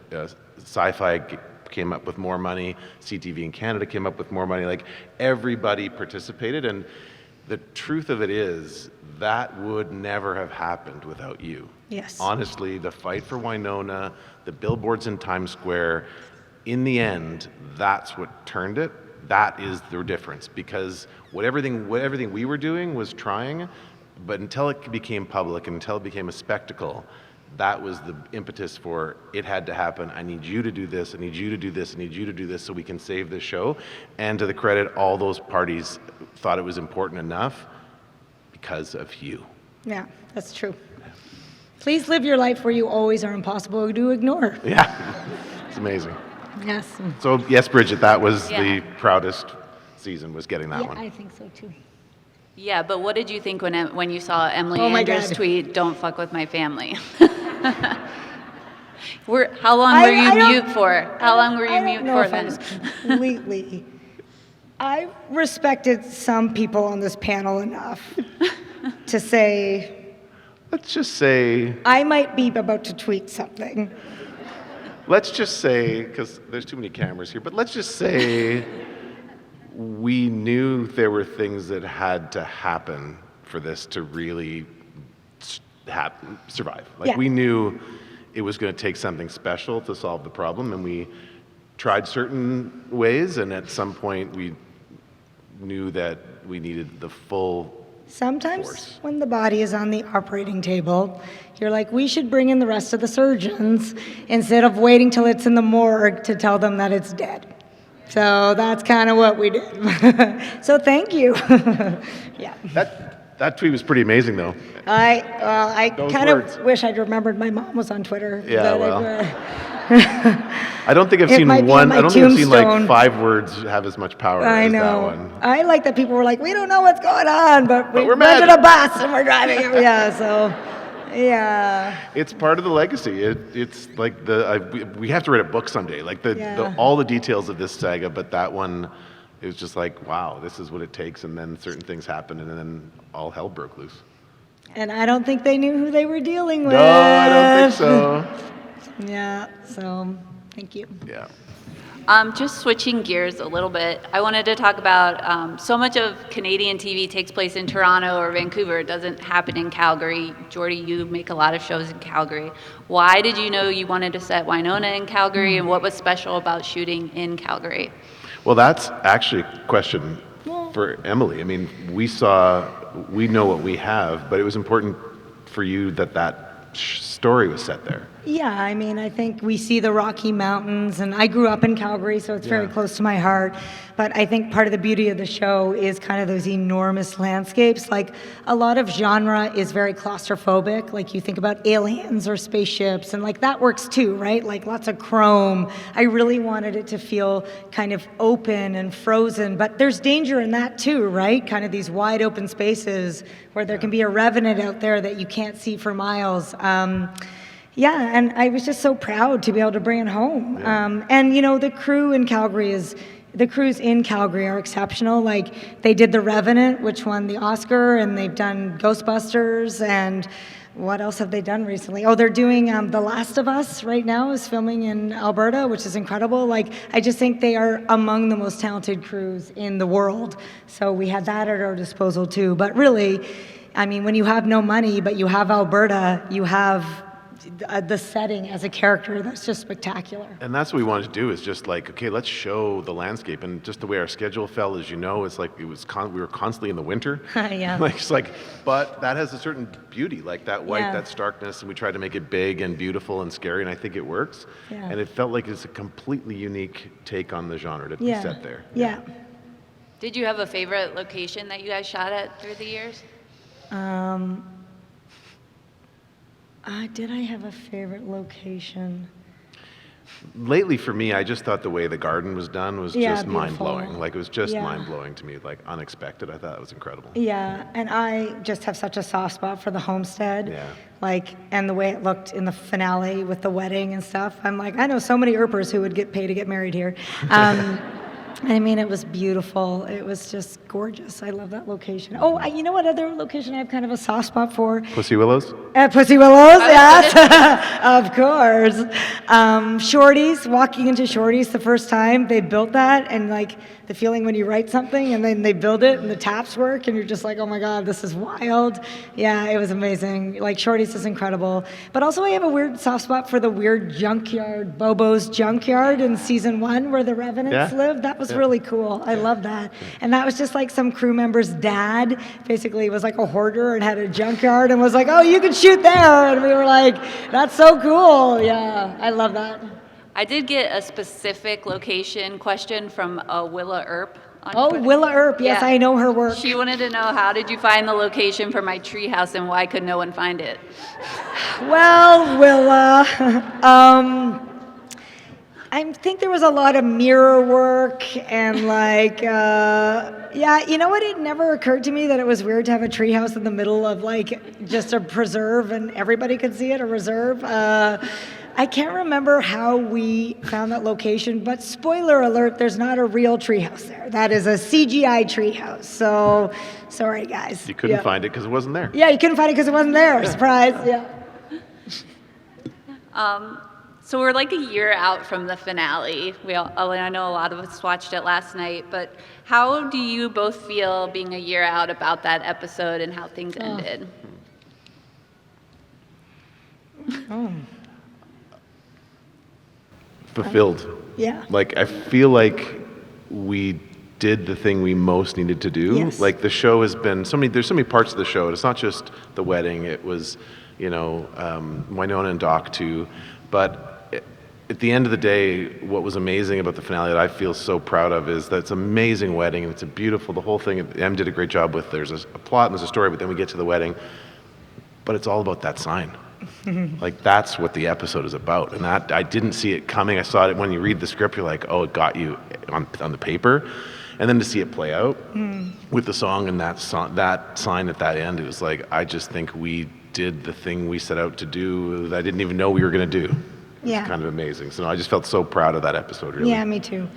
Sci-Fi came up with more money. CTV in Canada came up with more money. Like, everybody participated. And the truth of it is that would never have happened without you. Yes. Honestly, the fight for Winona, the billboards in Times Square, in the end, that's what turned it. That is the difference, because everything we were doing was trying, but until it became public, until it became a spectacle, that was the impetus for it had to happen. I need you to do this, I need you to do this, I need you to do this so we can save this show. And to the credit, all those parties thought it was important enough because of you. Yeah, that's true. Please live your life where you always are impossible to ignore. Yeah, it's amazing. Yes. So yes, Bridget, that was Yeah. the proudest season, was getting that Yeah, one. I think so too. Yeah, but what did you think when you saw Emily Oh my Andras God. tweet, "Don't fuck with my family"? How long were you mute for? How long were you mute for then? Completely. I respected some people on this panel enough to say, Let's just say, I might be about to tweet something. because there's too many cameras here, but let's just say we knew there were things that had to happen for this to really survive. Like, Yeah. we knew it was going to take something special to solve the problem, and we tried certain ways, and at some point we knew that we needed the full Sometimes force. when the body is on the operating table, you're like, we should bring in the rest of the surgeons instead of waiting till it's in the morgue to tell them that it's dead. So that's kind of what we did. So thank you. Yeah. That tweet was pretty amazing, though. I Those kind words. of wish I'd remembered my mom was on Twitter. Yeah, but well. I don't think I've It seen might be on one. my I don't think I've seen like tombstone. 5 words have as much power I as that know. one. I like that people were like, we don't know what's going on, but we we're mad. rented a bus and we're driving it. Yeah, so, yeah. It's part of the legacy. It's like we have to write a book someday. Like Yeah. all the details of this saga, but that one is just like, wow, this is what it takes. And then certain things happened, and then all hell broke loose. And I don't think they knew who they were dealing with. No, I don't think so. Yeah, so thank you. Yeah. Just switching gears a little bit, I wanted to talk about so much of Canadian TV takes place in Toronto or Vancouver. It doesn't happen in Calgary. Jordy, you make a lot of shows in Calgary. Why did you know you wanted to set Winona in Calgary, and what was special about shooting in Calgary? Well, that's actually a question for Emily. I mean, we know what we have, but it was important for you that story was set there. Yeah, I mean, I think we see the Rocky Mountains, and I grew up in Calgary, so it's very Yeah. close to my heart. But I think part of the beauty of the show is kind of those enormous landscapes. Like, a lot of genre is very claustrophobic. Like, you think about aliens or spaceships, and like that works too, right? Like lots of chrome. I really wanted it to feel kind of open and frozen, but there's danger in that too, right? Kind of these wide open spaces where there can be a revenant out there that you can't see for miles. Yeah, and I was just so proud to be able to bring it home. And you know, the crews in Calgary are exceptional. Like, they did The Revenant, which won the Oscar, and they've done Ghostbusters, and what else have they done recently? Oh, they're doing The Last of Us right now, is filming in Alberta, which is incredible. Like, I just think they are among the most talented crews in the world. So we had that at our disposal too. But really, I mean, when you have no money, but you have Alberta, you have the setting as a character that's just spectacular. And that's what we wanted to do, is just like, okay, let's show the landscape. And just the way our schedule fell, as you know, it's like we were constantly in the winter. Yeah. Like, it's like, but that has a certain beauty, like that white, Yeah. that starkness, and we tried to make it big and beautiful and scary, and I think it works. Yeah. And it felt like it's a completely unique take on the genre to be Yeah. set there. Yeah. Did you have a favorite location that you guys shot at through the years? Did I have a favorite location? Lately, for me, I just thought the way the garden was done was Yeah, just mind-blowing. beautiful. Like, it was just Yeah. mind-blowing to me, like unexpected. I thought it was incredible. Yeah, and I just have such a soft spot for the homestead. Yeah. Like, and the way it looked in the finale with the wedding and stuff. I'm like, I know so many Earpers who would pay to get married here. I mean, it was beautiful. It was just gorgeous. I love that location. Oh, you know what other location I have kind of a soft spot for? Pussy Willows? Pussy Willows, yes, of course. Shorty's, walking into Shorty's the first time, they built that, and like the feeling when you write something and then they build it and the taps work and you're just like, oh my God, this is wild. Yeah, it was amazing. Like Shorty's is incredible. But also I have a weird soft spot for the weird junkyard, Bobo's junkyard in season 1 where the Revenants lived. That was really cool. I love that. And that was just like some crew member's dad basically was like a hoarder and had a junkyard and was like, oh, you can shoot there. And we were like, that's so cool. Yeah, I love that. I did get a specific location question from Willa Earp. Oh, Twitter. Willa Earp. Yes, Yeah. I know her work. She wanted to know, how did you find the location for my treehouse and why could no one find it? Well, Willa, I think there was a lot of mirror work and like, yeah, you know what? It never occurred to me that it was weird to have a treehouse in the middle of like just a preserve and everybody could see it, a reserve. I can't remember how we found that location, but spoiler alert, there's not a real treehouse there. That is a CGI treehouse. So, sorry guys. You couldn't find it because it wasn't there. Yeah, you couldn't find it because it wasn't there. Surprise. Yeah. So we're like a year out from the finale. I know a lot of us watched it last night, but how do you both feel being a year out about that episode and how things ended? Fulfilled. Yeah. Like, I feel like we did the thing we most needed to do. Yes. Like, the show has been there's so many parts of the show. It's not just the wedding. It was, Winona and Doc too. But at the end of the day, what was amazing about the finale that I feel so proud of is that it's an amazing wedding and it's the whole thing. Em did a great job with, there's a plot and there's a story, but then we get to the wedding. But it's all about that sign. Like, that's what the episode is about. And that, I didn't see it coming. I saw it when you read the script, you're like, oh, it got you on the paper. And then to see it play out with the song and that sign at that end, it was like, I just think we did the thing we set out to do that I didn't even know we were going to do. Yeah. It's kind of amazing. So I just felt so proud of that episode, really. Yeah, me too.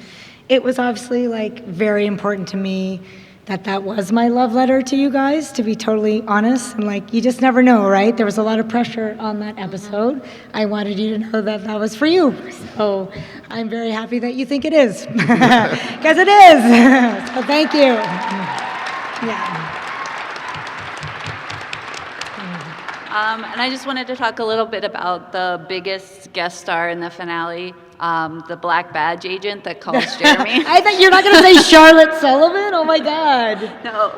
It was obviously like very important to me that was my love letter to you guys, to be totally honest. And like, you just never know, right? There was a lot of pressure on that episode. I wanted you to know that was for you. So I'm very happy that you think it is. Because it is. So thank you. Yeah. And I just wanted to talk a little bit about the biggest guest star in the finale, the black badge agent that calls Jeremy. I thought you're not going to say Charlotte Sullivan? Oh my God. No.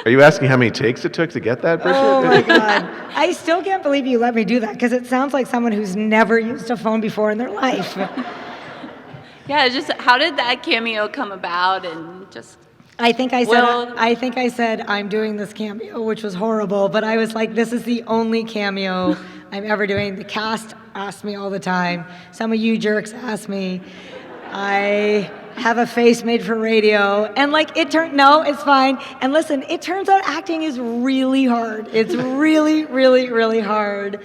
Are you asking how many takes it took to get that, Bridget? Oh my God. I still can't believe you let me do that because it sounds like someone who's never used a phone before in their life. Yeah, just how did that cameo come about and just... I think I said I'm doing this cameo, which was horrible, but I was like, this is the only cameo I'm ever doing. The cast asks me all the time. Some of you jerks ask me. I have a face made for radio, and like no, it's fine. And listen, it turns out acting is really hard. It's really, really, really hard.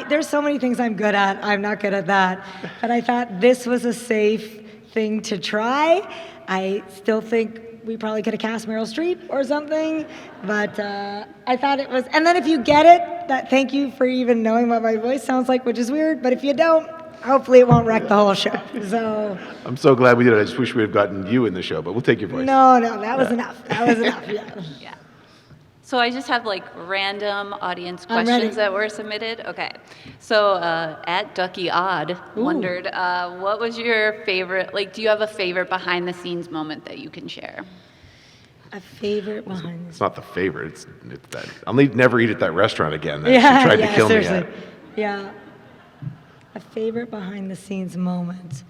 There's so many things I'm good at. I'm not good at that. But I thought this was a safe thing to try. I still think we probably could have cast Meryl Streep or something, but I thought it was, and then if you get it, thank you for even knowing what my voice sounds like, which is weird, but if you don't, hopefully it won't wreck the whole show, so. I'm so glad we did it. I just wish we had gotten you in the show, but we'll take your voice. No, that was enough. That was enough, yeah. Yeah. So I just have like random audience I'm ready. questions that were submitted. Okay. So at Ducky Odd wondered, what was your favorite, do you have a favorite behind the scenes moment that you can share? A favorite behind It's not the favorite. It's that. I'll never eat at that restaurant again. That Yeah, she tried to kill seriously. me at. Yeah. A favorite behind the scenes moment.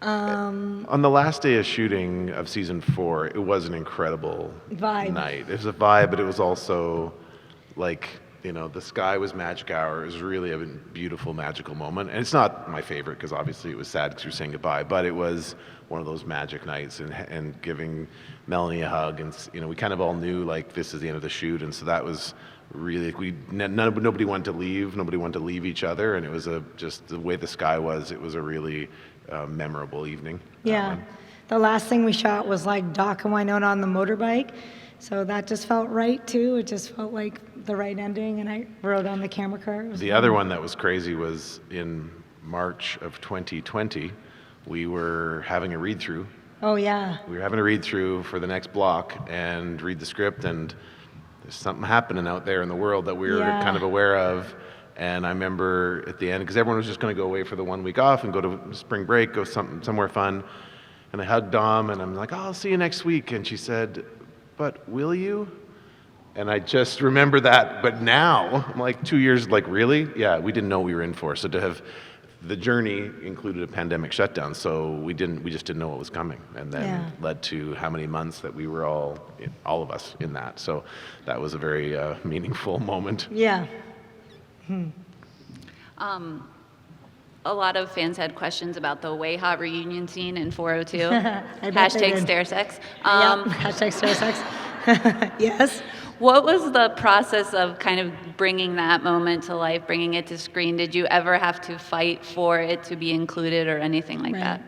On the last day of shooting of season 4, it was an incredible Vibe. night. It was a vibe, but it was also like the sky was magic hour. It was really a beautiful, magical moment. And it's not my favorite because obviously it was sad because we were saying goodbye, but it was one of those magic nights, and giving Melanie a hug, and we kind of all knew like this is the end of the shoot, and so that was really nobody wanted to leave. Nobody wanted to leave each other, and it was just the way the sky was. It was a really memorable evening. Yeah. The last thing we shot was like Doc and Winona on the motorbike. So that just felt right too. It just felt like the right ending, and I rode on the camera car. The other one that was crazy was in March of 2020, we were having a read-through. Oh yeah. We were having a read-through for the next block and read the script, and there's something happening out there in the world that we were kind of aware of. And I remember at the end, because everyone was just going to go away for the 1 week off and go to spring break, go somewhere fun. And I hugged Dom, and I'm like, oh, I'll see you next week. And she said, but will you? And I just remember that. But now, I'm like 2 years, like, really? Yeah, we didn't know what we were in for. So to have the journey included a pandemic shutdown, so we just didn't know what was coming. And then led to how many months that we were all of us in that. So that was a very meaningful moment. Yeah. A lot of fans had questions about the Way Hot reunion scene in 402. Hashtag stare sex. Hashtag stare sex. Yes. What was the process of kind of bringing that moment to life, bringing it to screen? Did you ever have to fight for it to be included or anything like that?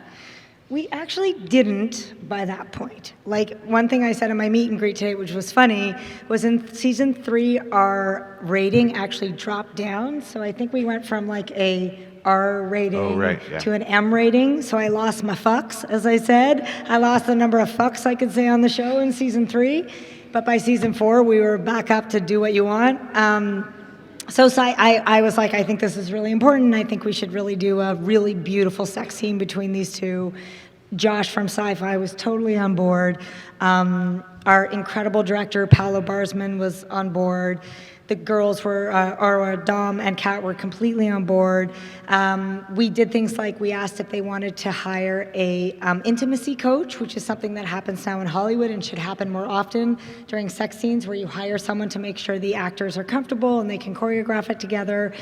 We actually didn't by that point. Like, one thing I said in my meet and greet today, which was funny, was in season 3, our rating actually dropped down. So I think we went from like a R rating to an M rating. So I lost my fucks, as I said. I lost the number of fucks I could say on the show in season 3. But by season 4, we were back up to do what you want. So I was like, I think this is really important. I think we should really do a really beautiful sex scene between these two. Josh from Sci-Fi was totally on board. Our incredible director, Paolo Barsman, was on board. The girls were, Dom and Kat were completely on board. We did things like we asked if they wanted to hire a intimacy coach, which is something that happens now in Hollywood and should happen more often during sex scenes, where you hire someone to make sure the actors are comfortable and they can choreograph it together.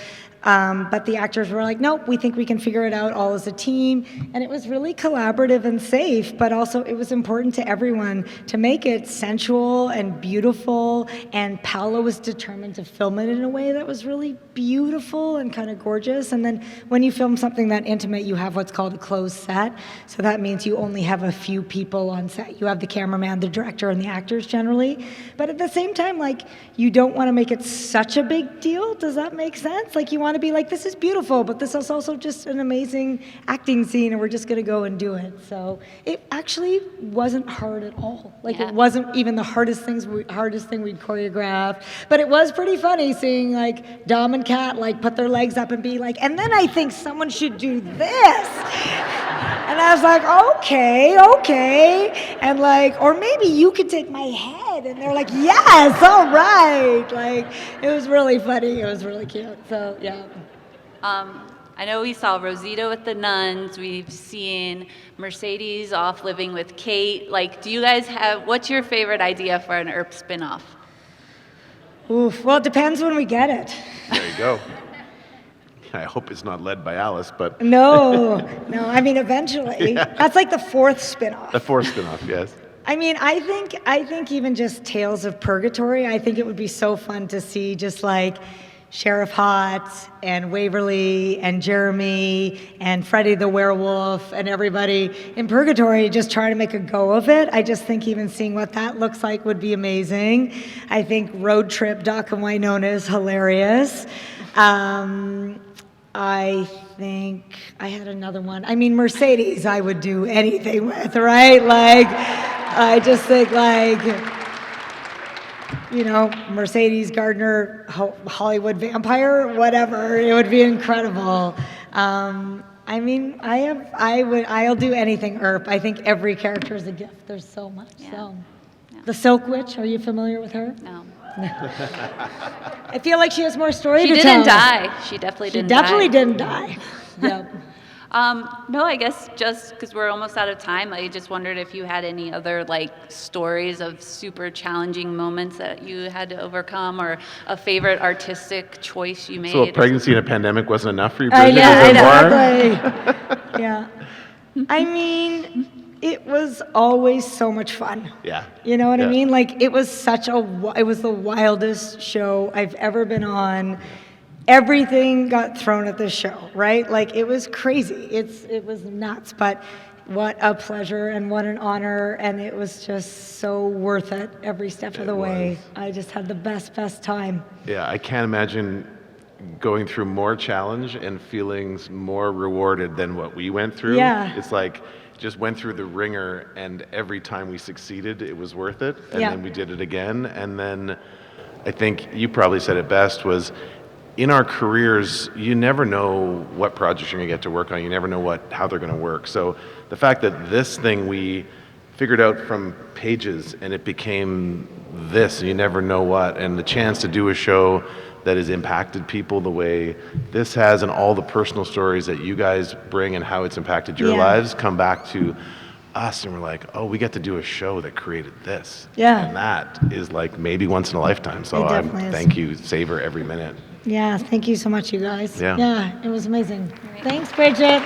But the actors were like, nope, we think we can figure it out all as a team. And it was really collaborative and safe, but also it was important to everyone to make it sensual and beautiful. And Paolo was determined to film it in a way that was really beautiful and kind of gorgeous. And then when you film something that intimate, you have what's called a closed set. So that means you only have a few people on set. You have the cameraman, the director, and the actors generally. But at the same time, like, you don't want to make it such a big deal. Does that make sense? Like, you want to be like, this is beautiful, but this is also just an amazing acting scene, and we're just going to go and do it. So it actually wasn't hard at all. Like, it wasn't even the hardest thing we'd choreographed. But it was pretty funny seeing, like, Dom and Kat, like, put their legs up and be like, and then I think someone should do this. And I was like, okay. And like, or maybe you could take my head. And they're like, yes, all right. Like, it was really funny. It was really cute. So, yeah. I know we saw Rosita with the nuns. We've seen Mercedes off living with Kate. Like, do you guys what's your favorite idea for an Earp spinoff? Oof, well, it depends when we get it. There you go. I hope it's not led by Alice, but... No, I mean, eventually. Yeah. That's like the 4th spinoff. The 4th spinoff, yes. I mean, I think even just Tales of Purgatory, I think it would be so fun to see just like Sheriff Hot and Waverly and Jeremy and Freddy the Werewolf and everybody in Purgatory just try to make a go of it. I just think even seeing what that looks like would be amazing. I think Road Trip Doc and Winona is hilarious. I think I had another one. I mean, Mercedes I would do anything with, right? Like, I just think like, you know, Mercedes Gardner, Hollywood vampire, whatever. It would be incredible. I mean, I'll do anything Earp. I think every character is a gift. There's so much. Yeah. So, the Silk Witch. Are you familiar with her? No. I feel like she has more story to tell. She didn't die. She definitely didn't die. Yep. No, I guess just because we're almost out of time, I just wondered if you had any other like stories of super challenging moments that you had to overcome, or a favorite artistic choice you made. So a pregnancy and a pandemic wasn't enough for you, I Bridget? know, Is there more? exactly. Yeah. I mean, it was always so much fun. Yeah. You know what I Yeah. mean? Like, it was it was the wildest show I've ever been on. Everything got thrown at this show, right? Like, it was crazy. It was nuts, but what a pleasure and what an honor, and it was just so worth it every step of the way. was. I just had the best time. Yeah, I can't imagine going through more challenge and feelings more rewarded than what we went through. Yeah. It's like just went through the ringer, and every time we succeeded, it was worth it. And Yeah. then we did it again. And then I think you probably said it best was, in our careers, you never know what projects you're going to get to work on. You never know how they're going to work. So the fact that this thing we figured out from pages and it became this, and you never know what, and the chance to do a show that has impacted people the way this has, and all the personal stories that you guys bring and how it's impacted your Yeah. lives come back to us, and we're like, oh, we get to do a show that created this. Yeah. And that is like maybe once in a lifetime. So It definitely is. thank you, savor every minute. Yeah, thank you so much, you guys. Yeah. Yeah, it was amazing. Thanks, Bridget.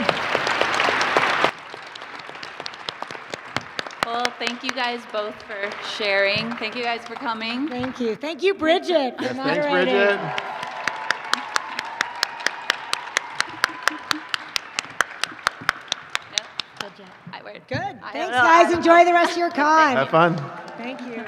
Well, thank you guys both for sharing. Thank you guys for coming. Thank you. Thank you, Bridget. for Yes, thanks, moderating. Bridget. Yep. Good job. I wear. Good. I Thanks, don't know. guys. Enjoy the rest of your con. Have fun. Thank you.